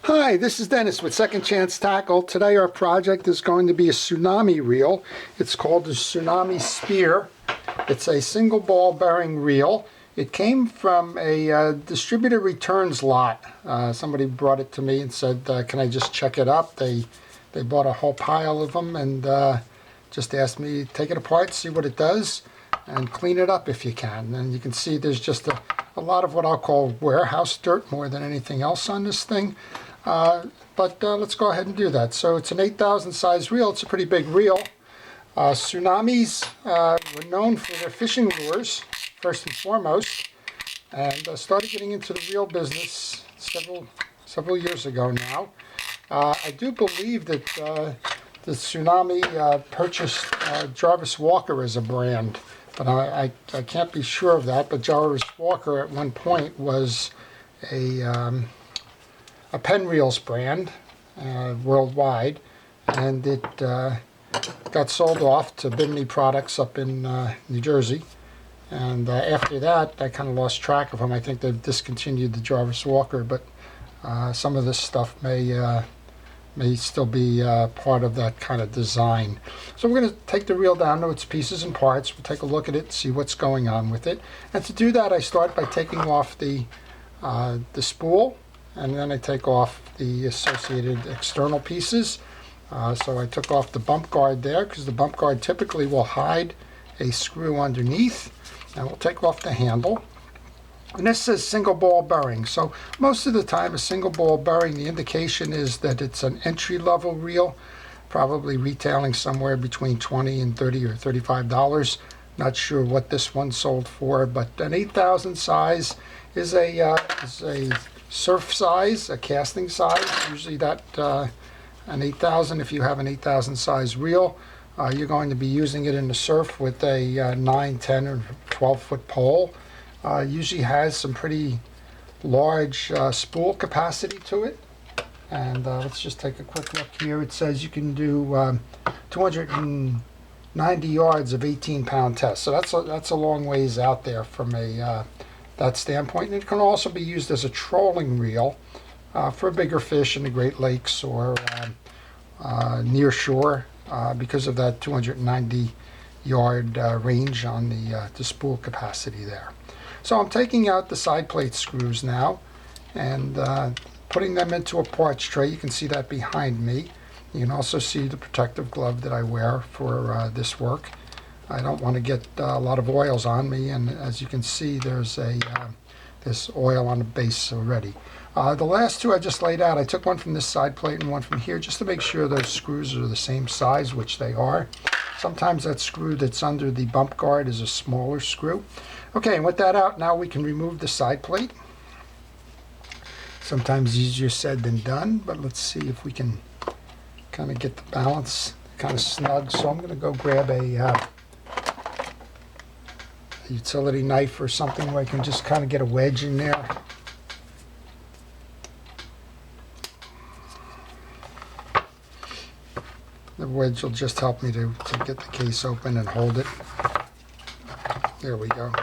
Hi, this is Dennis with Second Chance Tackle. Today our project is going to be a tsunami reel. It's called the Tsunami Spear. It's a single ball bearing reel. It came from a distributor returns lot. Somebody brought it to me and said, can I just check it up? They bought a whole pile of them and just asked me to take it apart, see what it does, and clean it up if you can. And you can see there's just a lot of what I'll call warehouse dirt more than anything else on this thing. But let's go ahead and do that. So it's an 8,000 size reel. It's a pretty big reel. Tsunamis were known for their fishing lures, first and foremost, and started getting into the reel business several years ago now. I do believe that the Tsunami purchased Jarvis Walker as a brand, but I can't be sure of that. But Jarvis Walker at one point was a Penn Reels brand worldwide, and it got sold off to Bimini Products up in New Jersey. And after that, I kind of lost track of them. I think they've discontinued the Jarvis Walker, but some of this stuff may still be part of that kind of design. So we're going to take the reel down to its pieces and parts. We'll take a look at it, see what's going on with it. And to do that, I start by taking off the spool, and then I take off the associated external pieces. So I took off the bump guard there, because the bump guard typically will hide a screw underneath. And we'll take off the handle. And this says single ball bearing. So most of the time a single ball bearing, the indication is that it's an entry-level reel, probably retailing somewhere between $20 and $30 or $35. Not sure what this one sold for, but an 8,000 size is a surf size, a casting size. Usually that an 8,000, if you have an 8,000 size reel, you're going to be using it in the surf with a 9, 10, or 12 foot pole. Usually has some pretty large spool capacity to it. And let's just take a quick look here. It says you can do 290 yards of 18-pound test. So that's a long ways out there from that standpoint. And it can also be used as a trolling reel for bigger fish in the Great Lakes or near shore because of that 290 yard range on the spool capacity there. So I'm taking out the side plate screws now and putting them into a parts tray. You can see that behind me. You can also see the protective glove that I wear for this work. I don't want to get a lot of oils on me, and as you can see, there's this oil on the base already. The last two I just laid out, I took one from this side plate and one from here just to make sure those screws are the same size, which they are. Sometimes that screw that's under the bump guard is a smaller screw. Okay, and with that out, now we can remove the side plate. Sometimes easier said than done, but let's see if we can kind of get the balance kind of snug. So I'm going to go grab a utility knife or something where I can just kind of get a wedge in there. The wedge will just help me to get the case open and hold it. There we go.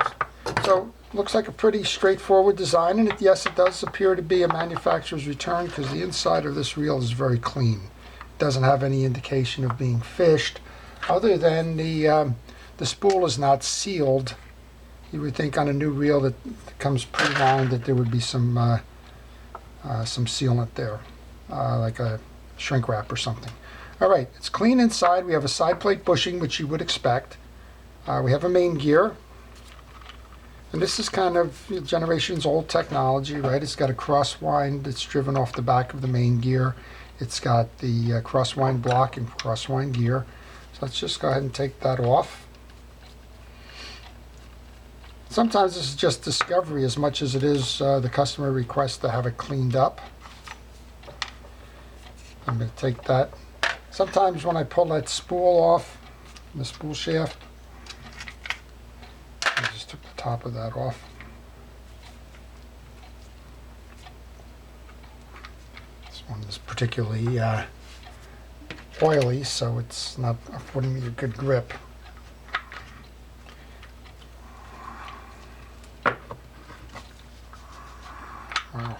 So looks like a pretty straightforward design, and yes, it does appear to be a manufacturer's return because the inside of this reel is very clean. It doesn't have any indication of being fished, other than the spool is not sealed. You would think on a new reel that comes pre-lined that there would be some sealant there, like a shrink wrap or something. All right, it's clean inside. We have a side plate bushing, which you would expect. We have a main gear. And this is kind of generations old technology, right? It's got a crosswind that's driven off the back of the main gear. It's got the crosswind block and crosswind gear. So let's just go ahead and take that off. Sometimes this is just discovery as much as it is the customer request to have it cleaned up. I'm going to take that. Sometimes when I pull that spool off, the spool shaft, I just took the top of that off. This one is particularly oily, so it's not affording me a good grip. Wow.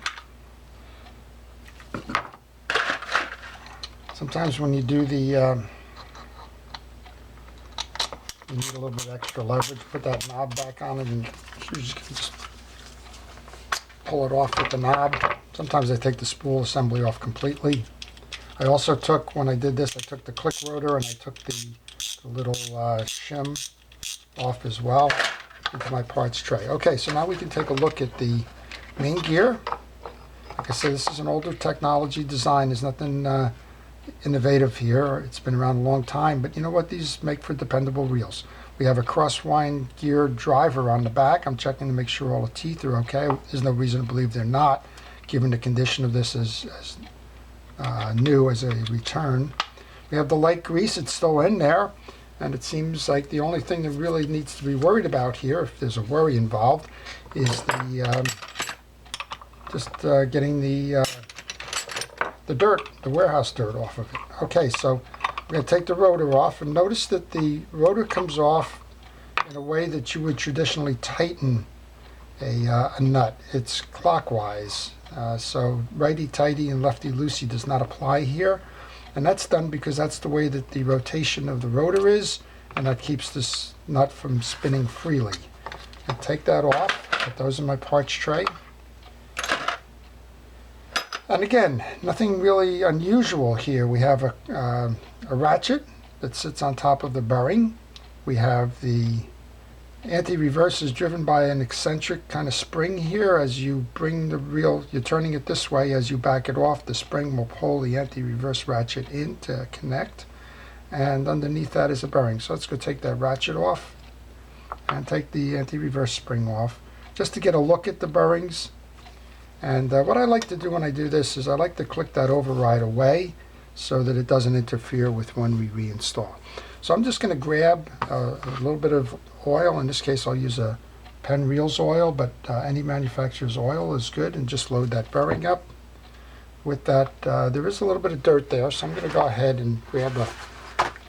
Sometimes when you do the, you need a little bit extra leverage. Put that knob back on it, and you just pull it off with the knob. Sometimes I take the spool assembly off completely. I also took, when I did this, I took the click rotor and I took the little shim off as well into my parts tray. Okay, so now we can take a look at the main gear. Like I said, this is an older technology design. There's nothing innovative here. It's been around a long time, but you know what? These make for dependable reels. We have a crosswind gear driver on the back. I'm checking to make sure all the teeth are okay. There's no reason to believe they're not, given the condition of this as new as a return. We have the light grease. It's still in there, and it seems like the only thing that really needs to be worried about here, if there's a worry involved, is the getting the dirt, the warehouse dirt off of it. Okay, so we're going to take the rotor off, and notice that the rotor comes off in a way that you would traditionally tighten a nut. It's clockwise, so righty-tighty and lefty-loosey does not apply here, and that's done because that's the way that the rotation of the rotor is, and that keeps this nut from spinning freely. And take that off, put those in my parts tray. And again, nothing really unusual here. We have a ratchet that sits on top of the bearing. We have the anti-reverse is driven by an eccentric kind of spring here. As you bring the reel, you're turning it this way. As you back it off, the spring will pull the anti-reverse ratchet in to connect. And underneath that is a bearing. So let's go take that ratchet off and take the anti-reverse spring off, just to get a look at the bearings. And what I like to do when I do this is I like to click that override away so that it doesn't interfere with when we reinstall. So I'm just going to grab a little bit of oil. In this case, I'll use a Penn Reels oil, but any manufacturer's oil is good, and just load that bearing up. With that, there is a little bit of dirt there, so I'm going to go ahead and grab a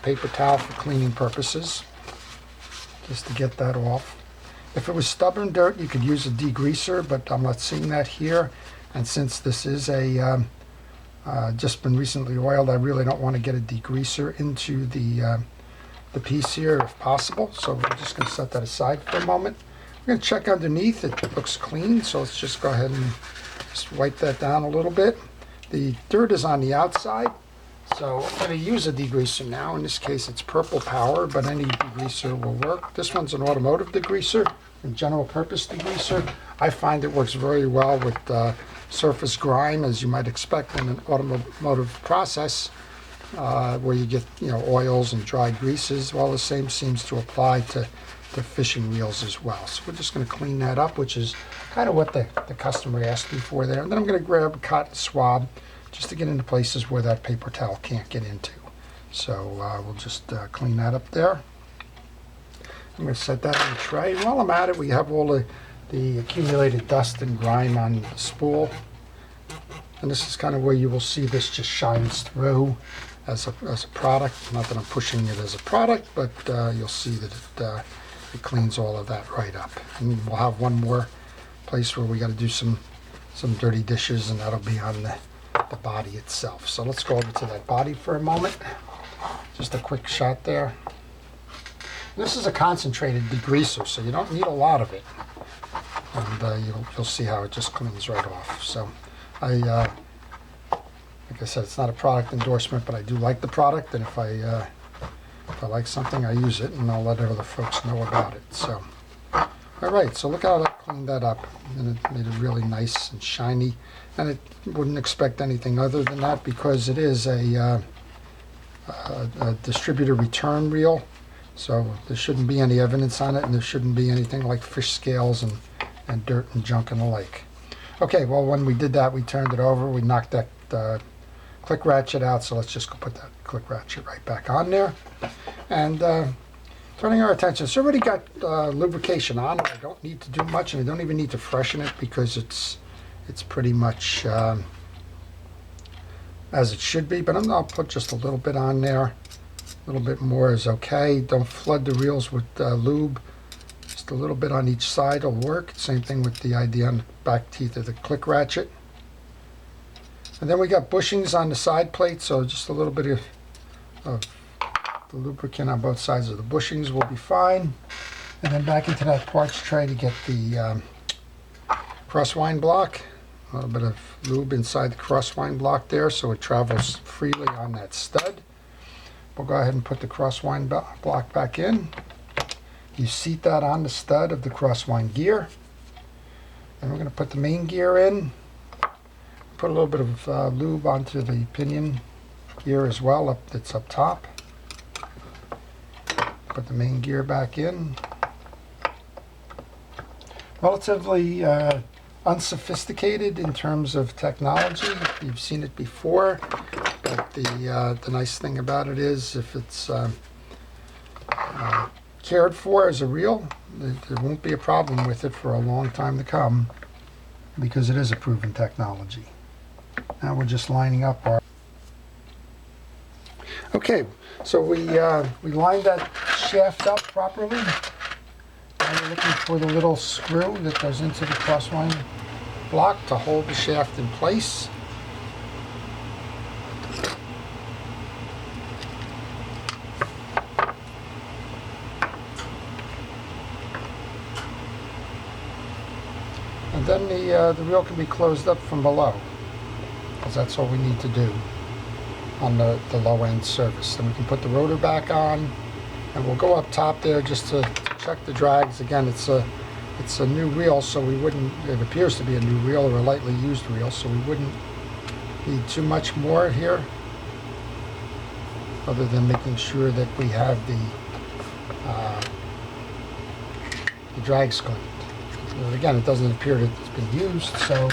paper towel for cleaning purposes, just to get that off. If it was stubborn dirt, you could use a degreaser, but I'm not seeing that here. And since this is a just been recently oiled, I really don't want to get a degreaser into the piece here if possible. So we're just going to set that aside for a moment. We're going to check underneath. It looks clean, so let's just go ahead and just wipe that down a little bit. The dirt is on the outside, so I'm going to use a degreaser now. In this case, it's Purple Power, but any degreaser will work. This one's an automotive degreaser, a general purpose degreaser. I find it works very well with surface grime, as you might expect in an automotive process, where you get oils and dry greases. Well, the same seems to apply to fishing reels as well. So we're just going to clean that up, which is kind of what the customer asked me for there. And then I'm going to grab a cotton swab just to get into places where that paper towel can't get into. So we'll just clean that up there. I'm going to set that in the tray. While I'm at it, we have all the accumulated dust and grime on the spool. And this is kind of where you will see this just shines through as a product. Not that I'm pushing it as a product, but you'll see that it cleans all of that right up. And we'll have one more place where we got to do some dirty dishes, and that'll be on the body itself. So let's go over to that body for a moment. Just a quick shot there. This is a concentrated degreaser, so you don't need a lot of it. And you'll see how it just cleans right off. So like I said, it's not a product endorsement, but I do like the product, and if I like something, I use it, and I'll let other folks know about it. So, all right, so look how I cleaned that up, and it made it really nice and shiny. And it wouldn't expect anything other than that, because it is a distributor return reel. So there shouldn't be any evidence on it, and there shouldn't be anything like fish scales and dirt and junk and the like. Okay, well, when we did that, we turned it over. We knocked that click ratchet out, so let's just go put that click ratchet right back on there. And turning our attention, it's already got lubrication on it. I don't need to do much, and I don't even need to freshen it, because it's pretty much as it should be. But I'll put just a little bit on there. A little bit more is okay. Don't flood the reels with lube. Just a little bit on each side will work. Same thing with the idea on the back teeth of the click ratchet. And then we got bushings on the side plate, so just a little bit of the lubricant on both sides of the bushings will be fine. And then back into that parts tray to get the crosswind block. A little bit of lube inside the crosswind block there so it travels freely on that stud. We'll go ahead and put the crosswind block back in. You seat that on the stud of the crosswind gear. And we're going to put the main gear in. Put a little bit of lube onto the pinion gear as well, that's up top. Put the main gear back in. Relatively unsophisticated in terms of technology. You've seen it before, but the nice thing about it is if it's cared for as a reel, there won't be a problem with it for a long time to come because it is a proven technology. Now we're just lining up our... Okay, so we lined that shaft up properly. Now we're looking for the little screw that goes into the crosswind block to hold the shaft in place. And then the reel can be closed up from below, because that's all we need to do on the low end surface. Then we can put the rotor back on, and we'll go up top there just to check the drags. Again, it's a new reel, so we wouldn't, it appears to be a new reel or a lightly used reel, so we wouldn't need too much more here, other than making sure that we have the drags cleaned. Again, it doesn't appear that it's been used, so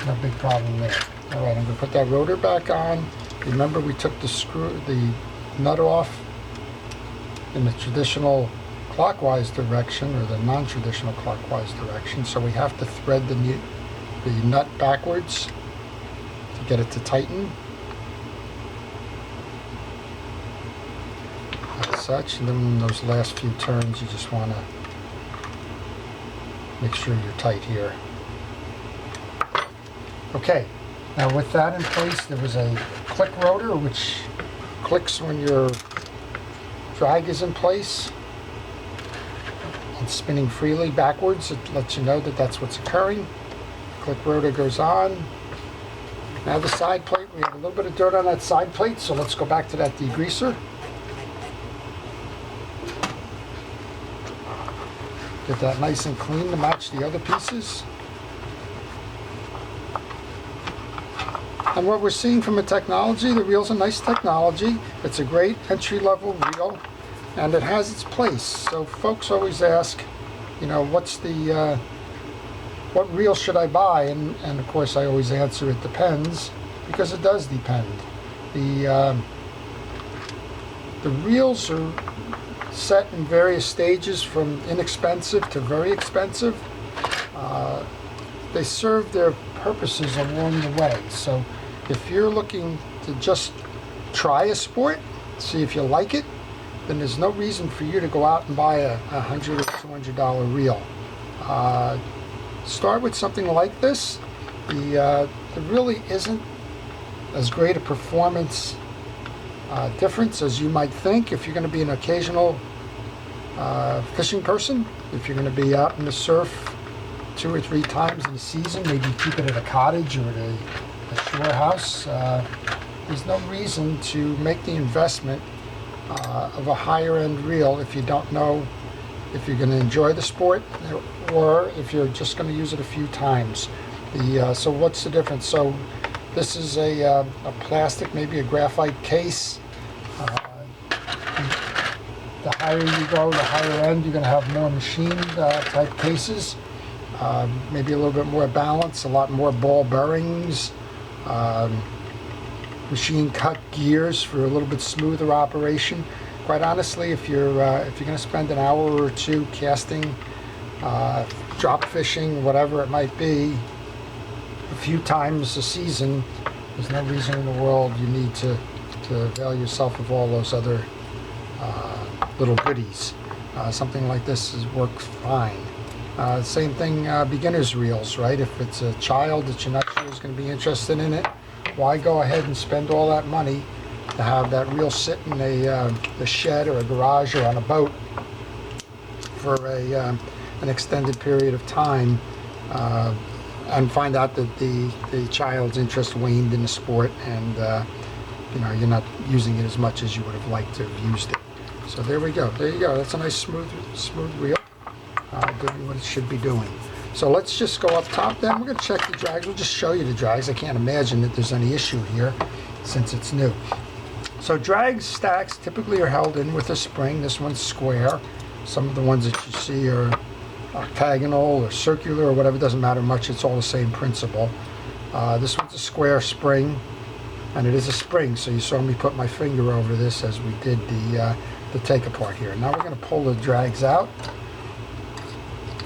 no big problem there. All right, I'm going to put that rotor back on. Remember, we took the nut off in the traditional clockwise direction, or the non-traditional clockwise direction, so we have to thread the nut backwards to get it to tighten. As such, and then those last few turns, you just want to make sure you're tight here. Okay, now with that in place, there was a click rotor which clicks when your drag is in place and spinning freely backwards. It lets you know that that's what's occurring. Click rotor goes on. Now the side plate, we have a little bit of dirt on that side plate, so let's go back to that degreaser. Get that nice and clean to match the other pieces. And what we're seeing from the technology, the reel's a nice technology. It's a great entry-level reel, and it has its place. So folks always ask, you know, what reel should I buy? And of course I always answer it depends, because it does depend. The reels are set in various stages from inexpensive to very expensive. They serve their purposes along the way. So if you're looking to just try a sport, see if you like it, then there's no reason for you to go out and buy a $100 or $200 reel. Start with something like this. There really isn't as great a performance difference as you might think if you're going to be an occasional fishing person. If you're going to be out in the surf 2 or 3 times in a season, maybe keep it at a cottage or at a shore house, there's no reason to make the investment of a higher end reel if you don't know if you're going to enjoy the sport or if you're just going to use it a few times. So what's the difference? So this is a plastic, maybe a graphite case. The higher you go, the higher end, you're going to have more machined type cases. Maybe a little bit more balance, a lot more ball bearings, machine cut gears for a little bit smoother operation. Quite honestly, if you're going to spend an hour or 2 casting, drop fishing, whatever it might be, a few times a season, there's no reason in the world you need to avail yourself of all those other little goodies. Something like this works fine. Same thing, beginner's reels, right? If it's a child that you're not sure is going to be interested in it, why go ahead and spend all that money to have that reel sit in a shed or a garage or on a boat for an extended period of time, and find out that the child's interest waned in the sport, and you're not using it as much as you would have liked to have used it. So there we go. There you go. That's a nice smooth reel. Doing what it should be doing. So let's just go up top then. We're going to check the drags. We'll just show you the drags. I can't imagine that there's any issue here since it's new. So drag stacks typically are held in with a spring. This one's square. Some of the ones that you see are octagonal or circular or whatever. It doesn't matter much. It's all the same principle. This one's a square spring, and it is a spring. So you saw me put my finger over this as we did the take apart here. Now we're going to pull the drags out.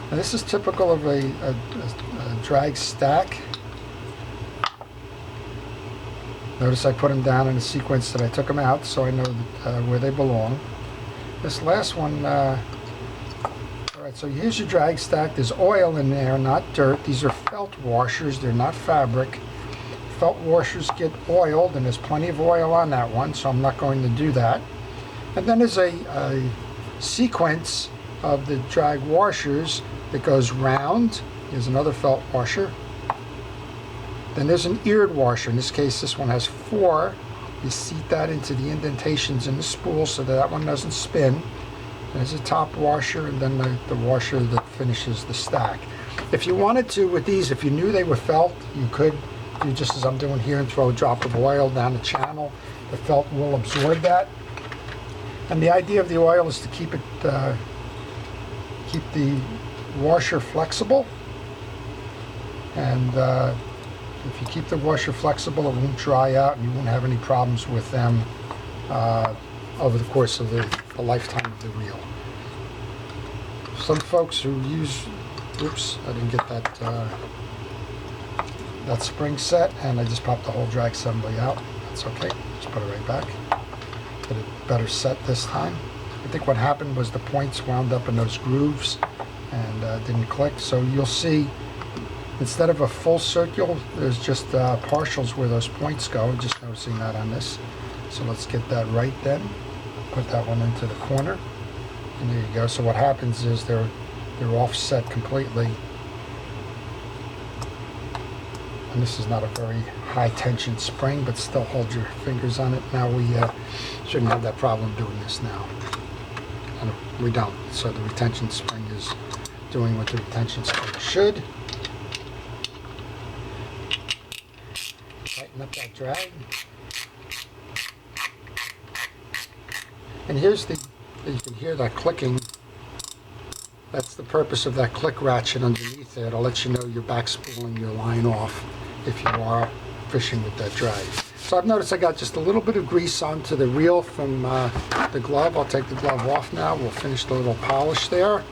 And this is typical of a drag stack. Notice I put them down in a sequence that I took them out, so I know where they belong. This last one, alright, so here's your drag stack. There's oil in there, not dirt. These are felt washers, they're not fabric. Felt washers get oiled, and there's plenty of oil on that one, so I'm not going to do that. And then there's a sequence of the drag washers that goes round. Here's another felt washer. Then there's an eared washer. In this case, this one has 4. You seat that into the indentations in the spool so that one doesn't spin. There's a top washer, and then the washer that finishes the stack. If you wanted to, with these, if you knew they were felt, you could do just as I'm doing here and throw a drop of oil down the channel. The felt will absorb that. And the idea of the oil is to keep it keep the washer flexible, and if you keep the washer flexible, it won't dry out, and you won't have any problems with them over the course of the lifetime of the reel. Some folks who use, oops, I didn't get that spring set, and I just popped the whole drag assembly out. That's okay, just put it right back. Get it better set this time. I think what happened was the points wound up in those grooves and didn't click. So you'll see, instead of a full circle, there's just partials where those points go. Just noticing that on this. So let's get that right then. Put that one into the corner. And there you go. So what happens is they're offset completely. And this is not a very high tension spring, but still hold your fingers on it. Now we shouldn't have that problem doing this now. And we don't. So the retention spring is doing what the retention spring should. Tighten up that drag. And here's you can hear that clicking. That's the purpose of that click ratchet underneath there. It'll let you know you're back spooling your line off if you are fishing with that drag. So I've noticed I got just a little bit of grease onto the reel from the glove. I'll take the glove off now. We'll finish the little polish there.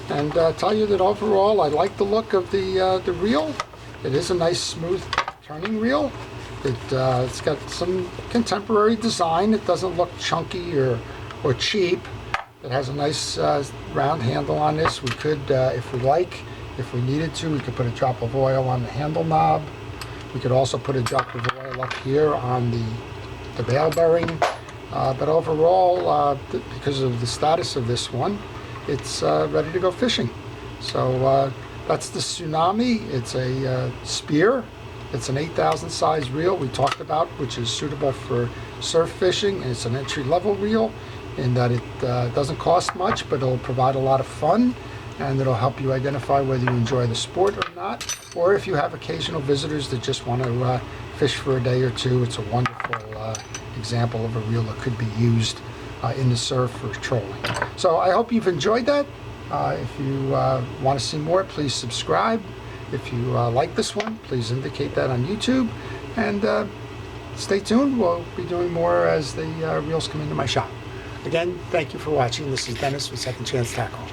And tell you that overall I like the look of the reel. It is a nice smooth turning reel. It's got some contemporary design. It doesn't look chunky or cheap. It has a nice round handle on this. We could, if we needed to, we could put a drop of oil on the handle knob. We could also put a drop of oil up here on the bail bearing. But overall, because of the status of this one, it's ready to go fishing. So that's the Tsunami. It's a Spear. It's an 8,000 size reel we talked about, which is suitable for surf fishing. And it's an entry-level reel in that it doesn't cost much, but it'll provide a lot of fun, and it'll help you identify whether you enjoy the sport or not, or if you have occasional visitors that just want to fish for a day or two. It's a wonderful example of a reel that could be used in the surf for trolling. So I hope you've enjoyed that. If you want to see more, please subscribe. If you like this one, please indicate that on YouTube, and stay tuned. We'll be doing more as the reels come into my shop. Again, thank you for watching. This is Dennis with Second Chance Tackle.